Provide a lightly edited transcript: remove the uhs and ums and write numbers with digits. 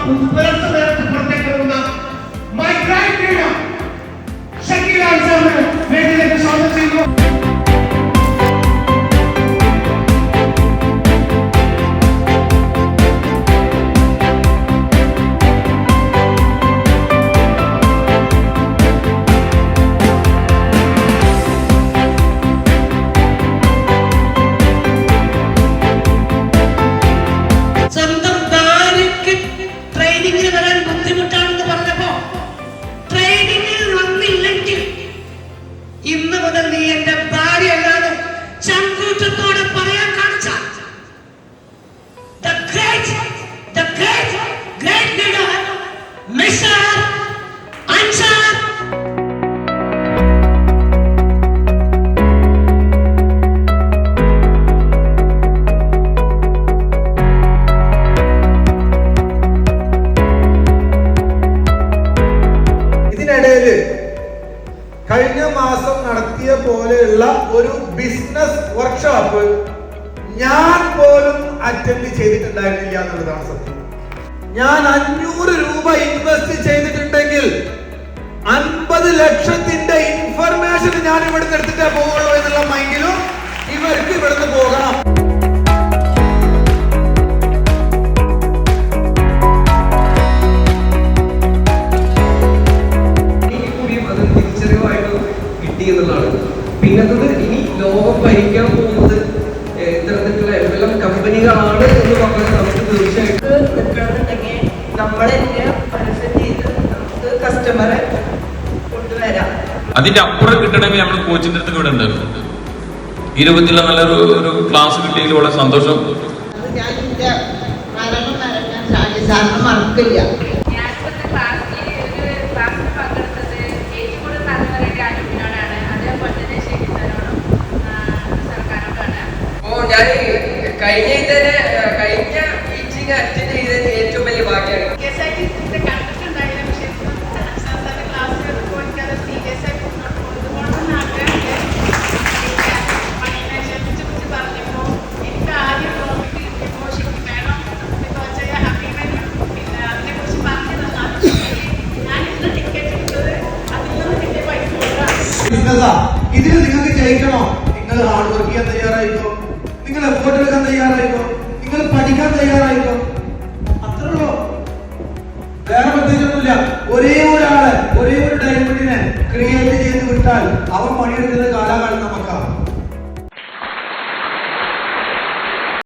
പുലർച്ചെ നേരത്തെ പുറത്തേക്ക് വരുന്ന മൈ ഗ്രേറ്റ് ലീഡർ ഷക്കീൽ അൻസാറിനെ വേദിയിലേക്ക് സ്വാഗതം ചെയ്യുന്നു. ഇന്ന് മുതൽ നീ എന്റെ ഭാര്യ അല്ലാതെ ചങ്കൂറ്റത്തോടെ പറയാൻ കാണിച്ച മിസ്റ്റർ അൻസാർ. ഇതിനിടയില് കഴിഞ്ഞ മാസം നടത്തിയ പോലെയുള്ള ഒരു ബിസിനസ് വർക്ക്ഷോപ്പ് ഞാൻ പോലും അറ്റൻഡ് ചെയ്തിട്ടുണ്ടായിരുന്നില്ല എന്നുള്ളതാണ് സത്യം. ഞാൻ 500 രൂപ ഇൻവെസ്റ്റ് ചെയ്തിട്ടുണ്ടെങ്കിൽ 50 ലക്ഷത്തിന്റെ ഇൻഫർമേഷൻ ഞാൻ ഇവിടുന്ന് എടുത്തിട്ടേ പോകുള്ളൂ എന്നുള്ള മൈൻഡിലും ഇവർക്ക് ഇവിടുന്ന് പോകണം. പിന്നത്തത് ഇനി ലോകം ഭരിക്കാൻ പോകുന്നത് ഇത്തരത്തിലുള്ള എല്ലാം കമ്പനികളാണ് എന്ന് പറഞ്ഞാൽ നമുക്ക് തീർച്ചയായിട്ടും നിൽക്കണമെന്നുണ്ടെങ്കിൽ നമ്മളെന്നെ പരസ്യം ചെയ്ത് നമുക്ക് കസ്റ്റമറെ കൊണ്ടുവരാം. അതിന്റെ അപ്പുറം കിട്ടണമെങ്കിൽ നമ്മൾ കോച്ചിന്റെ അടുത്ത് ഇവിടെ ഉണ്ടായിരുന്നു. ഈ രൂപത്തിലുള്ള നല്ലൊരു ക്ലാസ് കിട്ടിയതിൽ വളരെ സന്തോഷം. ഞാൻ എന്റെ മരണം ഞാൻ സാറിന് മറക്കില്ല. ഞാൻ കഴിഞ്ഞ ടീച്ചിങ് അറ്റൻഡ് ചെയ്തതിന് ഏറ്റവും വലിയ ഭാഗ്യമാണ്. ഇതിൽ നിങ്ങൾക്ക് ജയിക്കണോ? നിങ്ങൾ ഹാർഡ് വർക്ക് ചെയ്യാൻ തയ്യാറായിക്കോ, നിങ്ങൾ എഫേർട്ട് എടുക്കാൻ തയ്യാറായിക്കോ, നിങ്ങൾ പഠിക്കാൻ തയ്യാറായിക്കോ. അത്രേ ഉള്ളൂ, വേറെ പ്രത്യേകിച്ചൊന്നുമില്ല. ഒരേ ഒരാളെ, ഒരേ ഒരു ഡയമണ്ടിനെ ക്രിയേറ്റ് ചെയ്ത് വിട്ടാൽ അവൻ പണിയെടുക്കുന്ന കാലാകാലം നമുക്കാണ്.